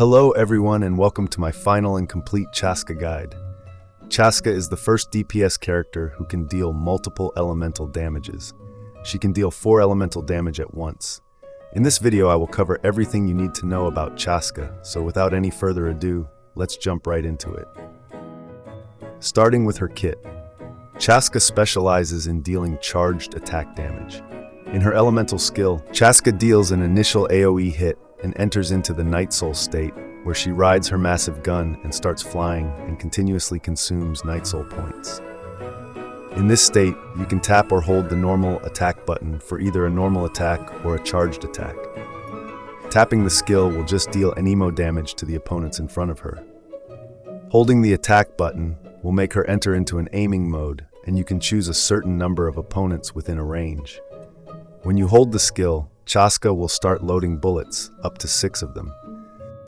Hello everyone and welcome to my final and complete Chasca guide. Chasca is the first DPS character who can deal multiple elemental damages. She can deal 4 elemental damage at once. In this video I will cover everything you need to know about Chasca, so without any further ado, let's jump right into it. Starting with her kit. Chasca specializes in dealing charged attack damage. In her elemental skill, Chasca deals an initial AoE hit and enters into the Night Soul state, where she rides her massive gun and starts flying and continuously consumes Night Soul points. In this state, you can tap or hold the normal attack button for either a normal attack or a charged attack. Tapping the skill will just deal knwo damage to the opponents in front of her. Holding the attack button will make her enter into an aiming mode, and you can choose a certain number of opponents within a range. When you hold the skill, Chasca will start loading bullets, up to 6 of them.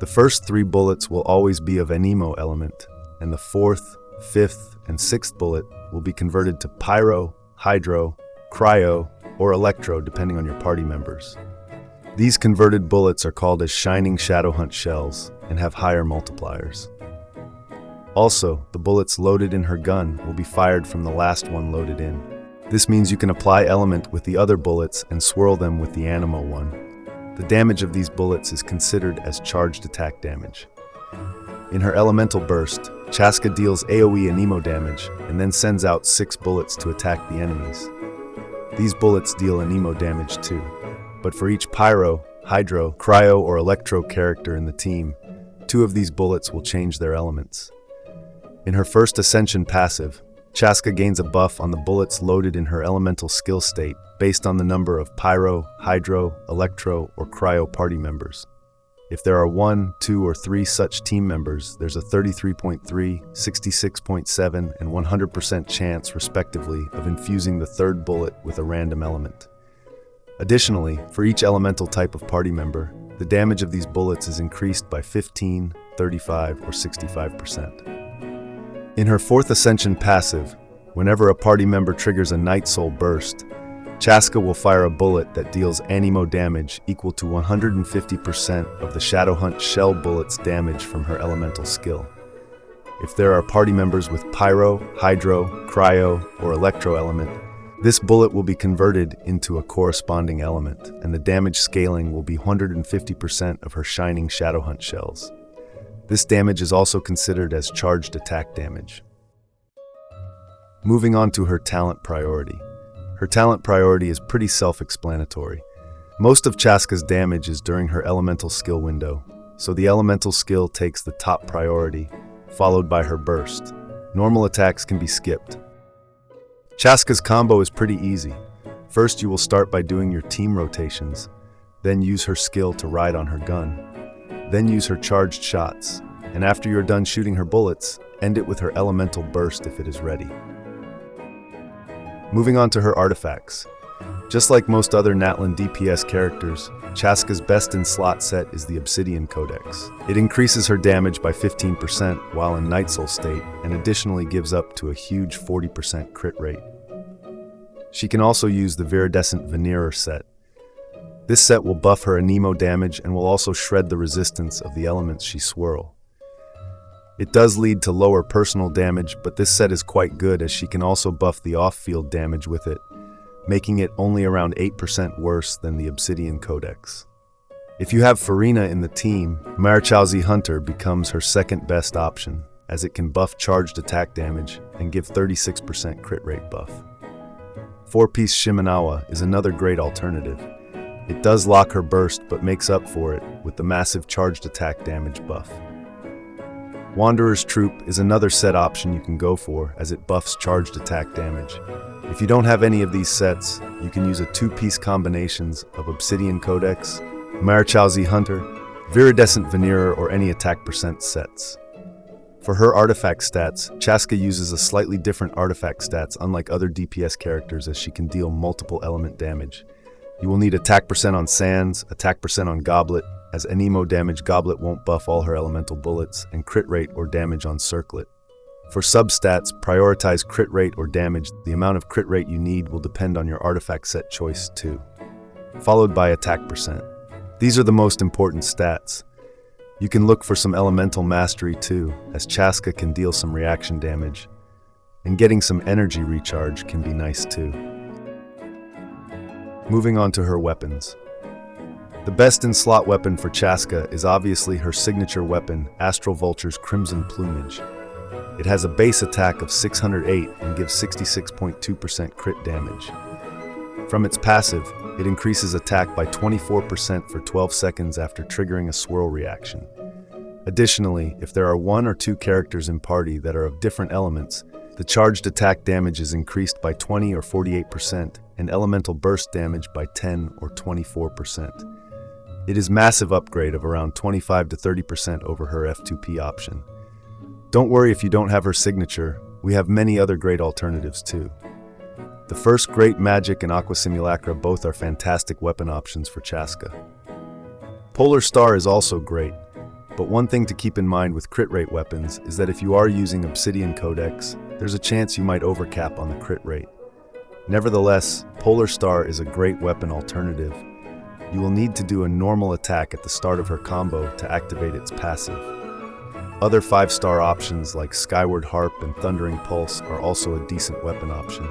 The first 3 bullets will always be of knwo element, and the 4th, 5th, and 6th bullet will be converted to pyro, hydro, cryo, or electro depending on your party members. These converted bullets are called as shining shadowhunt shells and have higher multipliers. Also, the bullets loaded in her gun will be fired from the last one loaded in. This means you can apply element with the other bullets and swirl them with the knwo one. The damage of these bullets is considered as charged attack damage. In her elemental burst, Chasca deals AoE knwo damage and then sends out 6 bullets to attack the enemies. These bullets deal knwo damage too, but for each pyro, hydro, cryo, or electro character in the team, 2 of these bullets will change their elements. In her first Ascension passive, Chasca gains a buff on the bullets loaded in her elemental skill state based on the number of pyro, hydro, electro, or cryo party members. If there are 1, 2, or 3 such team members, there's a 33.3, 66.7, and 100% chance, respectively, of infusing the 3rd bullet with a random element. Additionally, for each elemental type of party member, the damage of these bullets is increased by 15, 35, or 65%. In her 4th Ascension passive, whenever a party member triggers a Night Soul burst, Chasca will fire a bullet that deals knwo damage equal to 150% of the Shadowhunt shell bullet's damage from her elemental skill. If there are party members with pyro, hydro, cryo, or electro element, this bullet will be converted into a corresponding element, and the damage scaling will be 150% of her shining Shadowhunt shells. This damage is also considered as charged attack damage. Moving on to her talent priority. Her talent priority is pretty self-explanatory. Most of Chasca's damage is during her elemental skill window, so the elemental skill takes the top priority, followed by her burst. Normal attacks can be skipped. Chasca's combo is pretty easy. First, you will start by doing your team rotations, then use her skill to ride on her gun. Then use her charged shots, and after you're done shooting her bullets, end it with her elemental burst if it is ready. Moving on to her artifacts. Just like most other Natlan DPS characters, Chasca's best in slot set is the Obsidian Codex. It increases her damage by 15% while in Night Soul state, and additionally gives up to a huge 40% crit rate. She can also use the Viridescent Veneer set. This set will buff her knwo damage and will also shred the resistance of the elements she swirl. It does lead to lower personal damage, but this set is quite good as she can also buff the off-field damage with it, making it only around 8% worse than the Obsidian Codex. If you have Farina in the team, Marechaussee Hunter becomes her second best option, as it can buff charged attack damage and give 36% crit rate buff. 4-piece Shimenawa is another great alternative. It does lock her burst, but makes up for it with the massive charged attack damage buff. Wanderer's Troop is another set option you can go for, as it buffs charged attack damage. If you don't have any of these sets, you can use a 2-piece combinations of Obsidian Codex, Marechaussee Hunter, Viridescent Veneer, or any attack percent sets. For her artifact stats, Chasca uses a slightly different artifact stats unlike other DPS characters, as she can deal multiple element damage. You will need attack percent on Sands, attack percent on Goblet, as knwo damage Goblet won't buff all her elemental bullets, and crit rate or damage on Circlet. For substats, prioritize crit rate or damage. The amount of crit rate you need will depend on your artifact set choice too, followed by attack percent. These are the most important stats. You can look for some elemental mastery too, as Chasca can deal some reaction damage, and getting some energy recharge can be nice too. Moving on to her weapons. The best in-slot weapon for Chasca is obviously her signature weapon, Astral Vulture's Crimson Plumage. It has a base attack of 608 and gives 66.2% crit damage. From its passive, it increases attack by 24% for 12 seconds after triggering a swirl reaction. Additionally, if there are 1 or 2 characters in party that are of different elements, the charged attack damage is increased by 20 or 48%, and elemental burst damage by 10 or 24%. It is massive upgrade of around 25 to 30% over her F2P option. Don't worry if you don't have her signature, we have many other great alternatives too. The first Great Magic and Aqua Simulacra both are fantastic weapon options for Chasca. Polar Star is also great, but one thing to keep in mind with crit rate weapons is that if you are using Obsidian Codex, there's a chance you might overcap on the crit rate. Nevertheless, Polar Star is a great weapon alternative. You will need to do a normal attack at the start of her combo to activate its passive. Other 5-star options like Skyward Harp and Thundering Pulse are also a decent weapon option.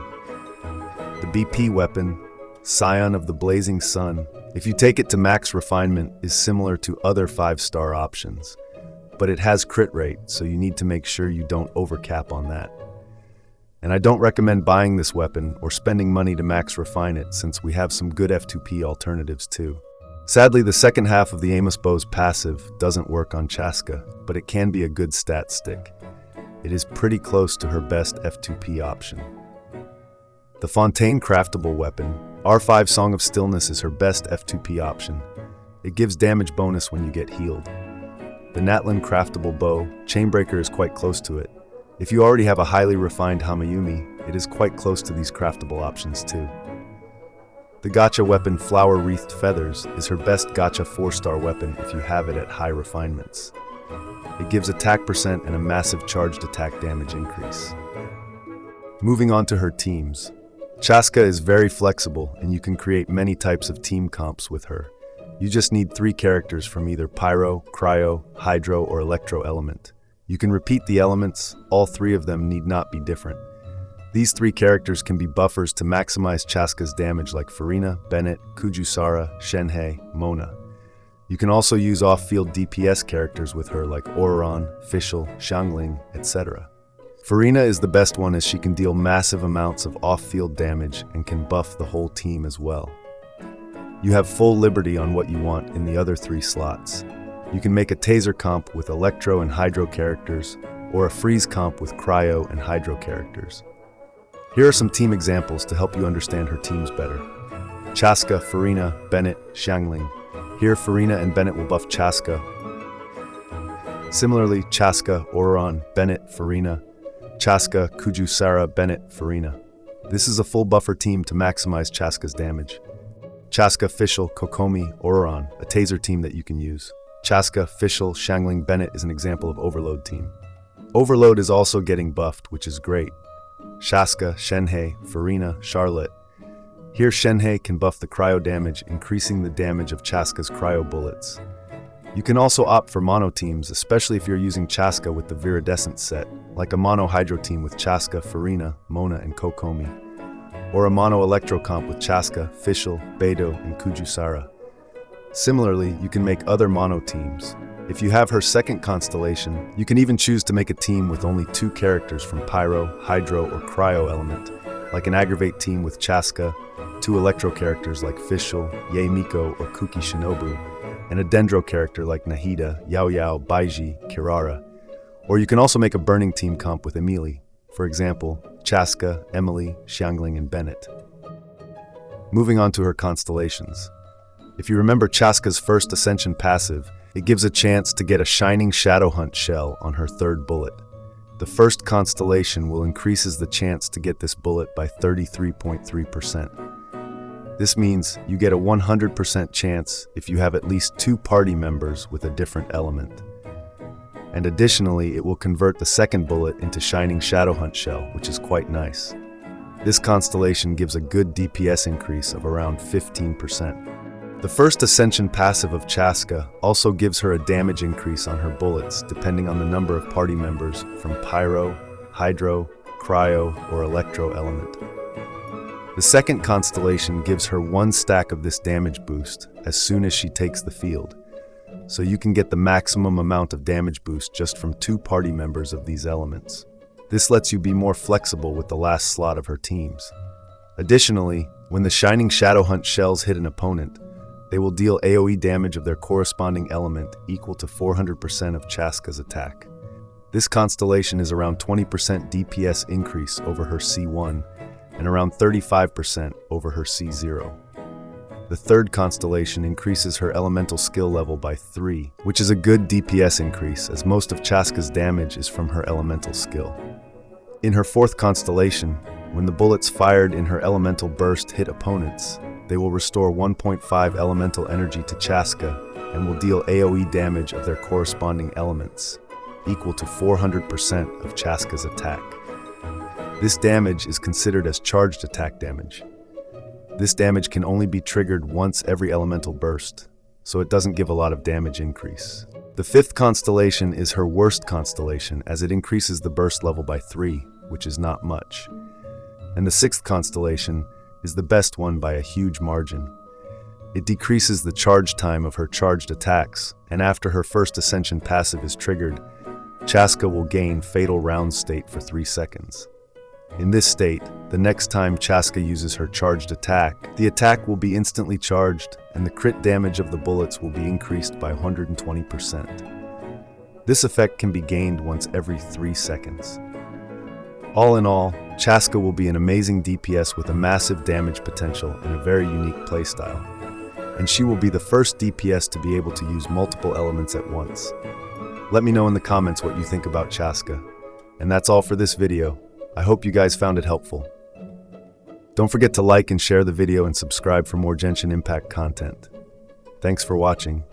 The BP weapon, Scion of the Blazing Sun, if you take it to max refinement, is similar to other 5-star options, but it has crit rate, so you need to make sure you don't overcap on that. And I don't recommend buying this weapon or spending money to max refine it, since we have some good F2P alternatives too. Sadly, the second half of the Amos Bow's passive doesn't work on Chasca, but it can be a good stat stick. It is pretty close to her best F2P option. The Fontaine craftable weapon, R5 Song of Stillness, is her best F2P option. It gives damage bonus when you get healed. The Natlin craftable bow, Chainbreaker, is quite close to it. If you already have a highly refined Hamayumi, it is quite close to these craftable options too. The gacha weapon Flower Wreathed Feathers is her best gacha 4-star weapon if you have it at high refinements. It gives attack percent and a massive charged attack damage increase. Moving on to her teams. Chasca is very flexible and you can create many types of team comps with her. You just need 3 characters from either Pyro, Cryo, Hydro, or Electro element. You can repeat the elements, all 3 of them need not be different. These 3 characters can be buffers to maximize Chasca's damage like Farina, Bennett, Kujusara, Shenhei, Mona. You can also use off-field DPS characters with her like Auron, Fischl, Xiangling, etc. Farina is the best one as she can deal massive amounts of off-field damage and can buff the whole team as well. You have full liberty on what you want in the other 3 slots. You can make a Taser comp with Electro and Hydro characters, or a Freeze comp with Cryo and Hydro characters. Here are some team examples to help you understand her teams better. Chasca, Farina, Bennett, Xiangling. Here Farina and Bennett will buff Chasca. Similarly, Chasca, Auron, Bennett, Farina. Chasca, Kujusara, Bennett, Farina. This is a full buffer team to maximize Chasca's damage. Chasca, Fischl, Kokomi, Auron, a Taser team that you can use. Chasca, Fischl, Xiangling, Bennett is an example of Overload team. Overload is also getting buffed, which is great. Chasca, Shenhei, Farina, Charlotte. Here Shenhei can buff the cryo damage, increasing the damage of Chasca's cryo bullets. You can also opt for mono teams, especially if you're using Chasca with the Viridescent set, like a mono Hydro team with Chasca, Farina, Mona, and Kokomi, or a mono Electro comp with Chasca, Fischl, Beidou, and Kujusara. Similarly, you can make other mono teams. If you have her second constellation, you can even choose to make a team with only 2 characters from Pyro, Hydro, or Cryo element, like an Aggravate team with Chasca, 2 Electro characters like Fischl, Yae Miko, or Kuki Shinobu, and a Dendro character like Nahida, Yao Yao, Baiji, Kirara. Or you can also make a Burning team comp with Emily, for example, Chasca, Emily, Xiangling, and Bennett. Moving on to her constellations. If you remember Chasca's first Ascension passive, it gives a chance to get a Shining Shadow Hunt shell on her 3rd bullet. The first constellation will increases the chance to get this bullet by 33.3%. This means you get a 100% chance if you have at least 2 party members with a different element. And additionally, it will convert the second bullet into Shining Shadow Hunt shell, which is quite nice. This constellation gives a good DPS increase of around 15%. The first Ascension passive of Chasca also gives her a damage increase on her bullets depending on the number of party members from Pyro, Hydro, Cryo, or Electro element. The second Constellation gives her 1 stack of this damage boost as soon as she takes the field, so you can get the maximum amount of damage boost just from 2 party members of these elements. This lets you be more flexible with the last slot of her teams. Additionally, when the Shining Shadowhunt shells hit an opponent, they will deal AoE damage of their corresponding element equal to 400% of Chasca's attack. This Constellation is around 20% DPS increase over her C1 and around 35% over her C0. The third Constellation increases her elemental skill level by 3, which is a good DPS increase as most of Chasca's damage is from her elemental skill. In her fourth Constellation, when the bullets fired in her elemental burst hit opponents, they will restore 1.5 elemental energy to Chasca and will deal AoE damage of their corresponding elements, equal to 400% of Chasca's attack. This damage is considered as charged attack damage. This damage can only be triggered once every elemental burst, so it doesn't give a lot of damage increase. The fifth Constellation is her worst Constellation as it increases the burst level by 3, which is not much. And the sixth Constellation is the best one by a huge margin. It decreases the charge time of her charged attacks, and after her first Ascension passive is triggered, Chasca will gain Fatal Round State for 3 seconds. In this state, the next time Chasca uses her charged attack, the attack will be instantly charged, and the crit damage of the bullets will be increased by 120%. This effect can be gained once every 3 seconds. All in all, Chasca will be an amazing DPS with a massive damage potential and a very unique playstyle. And she will be the first DPS to be able to use multiple elements at once. Let me know in the comments what you think about Chasca. And that's all for this video. I hope you guys found it helpful. Don't forget to like and share the video and subscribe for more Genshin Impact content. Thanks for watching.